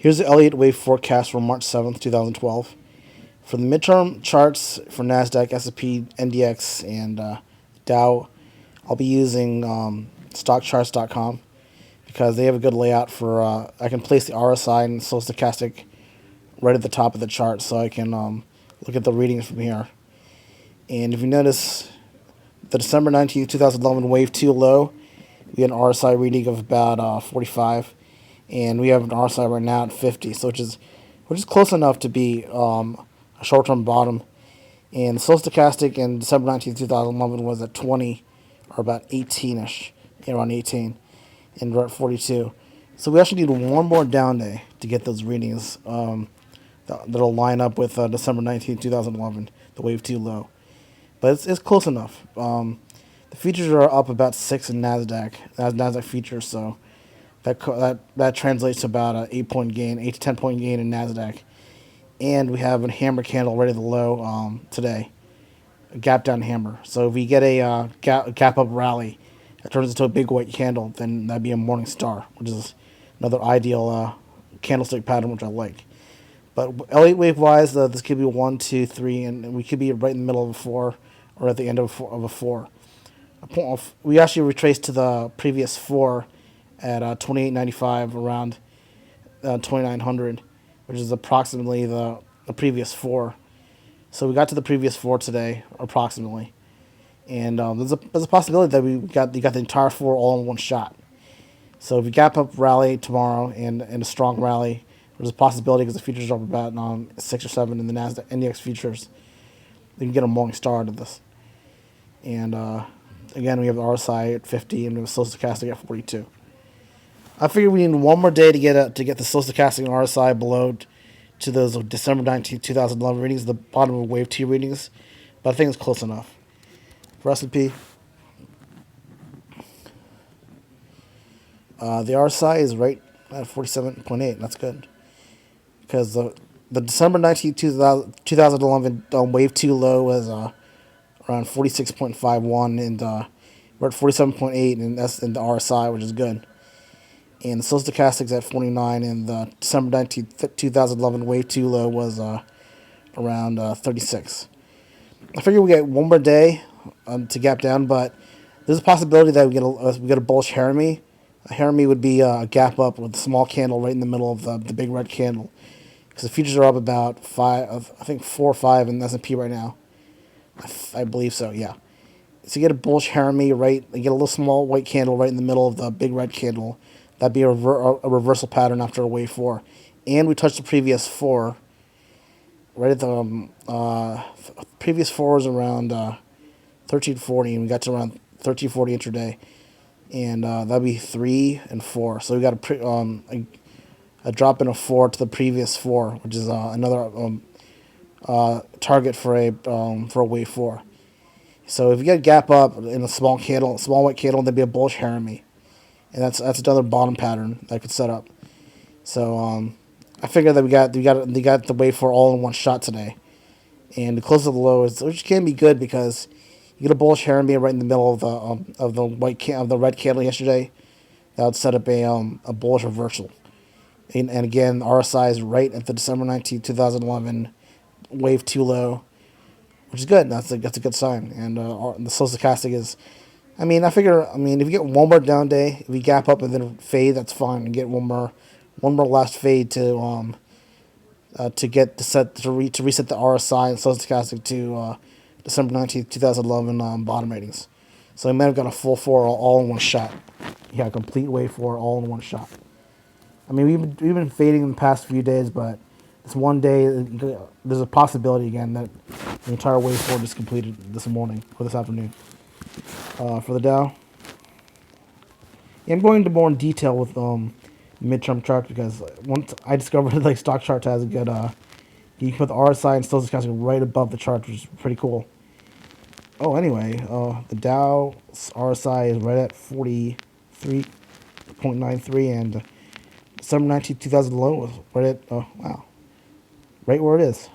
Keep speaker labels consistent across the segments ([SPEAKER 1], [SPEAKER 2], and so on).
[SPEAKER 1] Here's the Elliott wave forecast for March 7th, 2012. For the midterm charts for NASDAQ, S&P, NDX, and Dow, I'll be using stockcharts.com because they have a good layout for, I can place the RSI and slow stochastic right at the top of the chart so I can look at the readings from here. And if you notice, the December 19th, 2011 wave 2 low, we had an RSI reading of about 45, and we have an RSI right now at 50, so which is close enough to be a short-term bottom. And the slow stochastic in December 19th, 2011 was at 20, or about 18-ish, around 18, and we're at 42. So we actually need one more down day to get those readings that'll line up with December 19th, 2011, the wave 2 low. But it's close enough. The futures are up about 6 in NASDAQ futures, so that translates to about an 8 to 10 point gain in NASDAQ. And we have a hammer candle right at the low today, a gap down hammer. So if we get a gap up rally that turns into a big white candle, then that'd be a morning star, which is another ideal candlestick pattern, which I like. But Elliott wave wise, this could be 1, 2, 3, and we could be right in the middle of a 4 or at the end of a 4. We actually retraced to the previous 4 at 28.95 around 2900, which is approximately the previous 4. So we got to the previous 4 today, approximately, and there's a possibility that you got the entire 4 all in one shot. So if you gap up rally tomorrow and a strong rally, there's a possibility because the futures are up about 6 or 7 in the NASDAQ NDX futures. You can get a morning star out of this. And again, we have the RSI at 50 and we have slow stochastic at 42. I figure we need one more day to get the slow stochastic and RSI below to those December 19th, 2011 readings, the bottom of wave 2 readings. But I think it's close enough. For S&P, the RSI is right at 47.8. That's good. Because the December 19th, 2011 wave 2 low was around 46.51, and we're at 47.8, and that's in the RSI, which is good. And the slow stochastic's at 49, and the December 19th, 2011 wave 2 low was around 36. I figure we get one more day to gap down, but there's a possibility that we get a bullish Harami. A Harami would be a gap up with a small candle right in the middle of the big red candle, because the futures are up about 5, I think 4 or 5 in the S&P right now. I believe so, yeah. So you get a bullish Harami, right? You get a little small white candle right in the middle of the big red candle. That'd be a reversal pattern after a wave 4. And we touched the previous 4. Right at the previous 4 is around 1340, and we got to around 1340 intraday. And that'd be 3 and 4. So we got a drop in a 4 to the previous 4, which is another target for a wave 4. So if you get a gap up in a small white candle, there'd be a bullish Harami, and that's another bottom pattern that could set up. So I figure that we got the wave 4 all in one shot today, and the close of the low is, which can be good because you get a bullish Harami right in the middle of the red candle yesterday. That would set up a bullish reversal. And again, RSI is right at the December 19th, 2011 wave 2 low, which is good. That's a good sign. And the slow stochastic is, I figure if you get one more down day, if we gap up and then fade, that's fine. And get one more last fade to reset the RSI and slow stochastic to December 19th, 2011 bottom ratings. So we might have got a full 4 all in one shot. Yeah, complete wave 4 all in one shot. We've been fading in the past few days, but this one day, there's a possibility again that the entire wave 4 just completed this morning or this afternoon. For the Dow, yeah, I'm going into more in detail with midterm charts because once I discovered like stock charts has a good you can put the RSI and slow stochastic right above the chart, which is pretty cool. Oh, anyway, the Dow RSI is right at 43.93, and December 19th, 2000 low was right at, right where it is.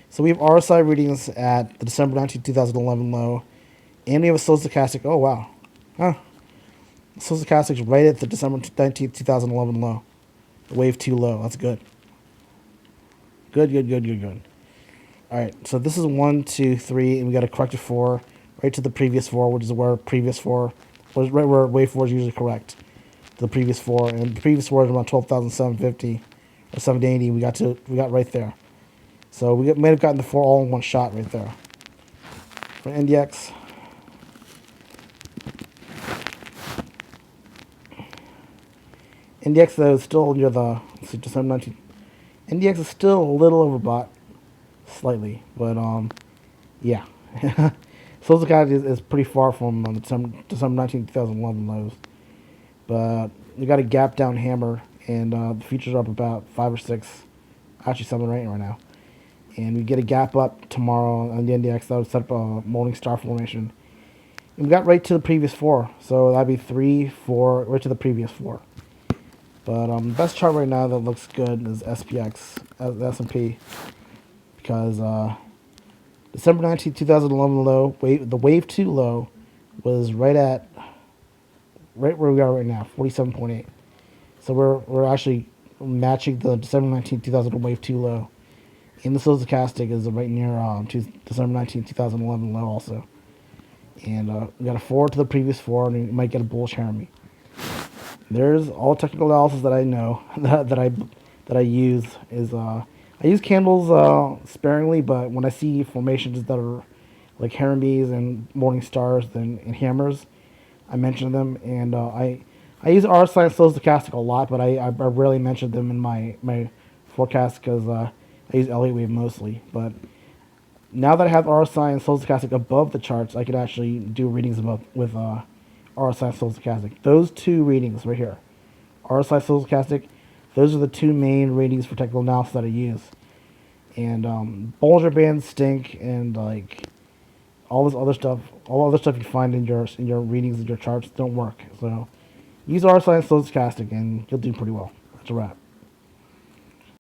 [SPEAKER 1] So we have RSI readings at the December 19th, 2011 low, and we have a slow stochastic. Oh, wow. Slow stochastic's right at the December 19th, 2011 low. Wave 2 low. That's good. Good, good, good, good, good. All right, so this is 1, 2, 3, and we got a corrected 4 right to the previous 4, which is where previous 4 was, right where wave 4 is usually correct. To the previous 4, and the previous 4 is around 12,750 or 780. We got right there. So may have gotten the 4 all in one shot right there. For NDX, though is still near the, let's see, December 19th. NDX is still a little overbought, slightly, but yeah. Social Capital is pretty far from December 19th, 2011 lows. But you got a gap down hammer, and the futures are up about 5 or 6, actually 7 or 8 right now. And we get a gap up tomorrow on the NDX that would set up a morning star formation. And we got right to the previous 4, so that'd be 3, 4, right to the previous 4. But the best chart right now that looks good is SPX, the S&P, because December 19th, 2011 low, the wave 2 low was right where we are right now, 47.8. So we're actually matching the December 19th, 2000 wave 2 low. And the stochastic is right near December 19th, 2011 low also. And we got a 4 to the previous 4, and we might get a bullish hammer. There's all technical analysis that I know that I use is I use candles sparingly, but when I see formations that are like Hermes and morning stars and hammers, I mention them, and I use RSI and slow stochastic a lot, but I rarely mention them in my forecast because I use Elliott wave mostly. But now that I have RSI and slow stochastic above the charts, I can actually do readings above with RSI and slow stochastic. Those two readings right here, RSI slow stochastic, those are the two main readings for technical analysis that I use. And Bollinger Bands stink, and like all other stuff you find in your readings and your charts don't work. So use RSI and slow stochastic, and you'll do pretty well. That's a wrap.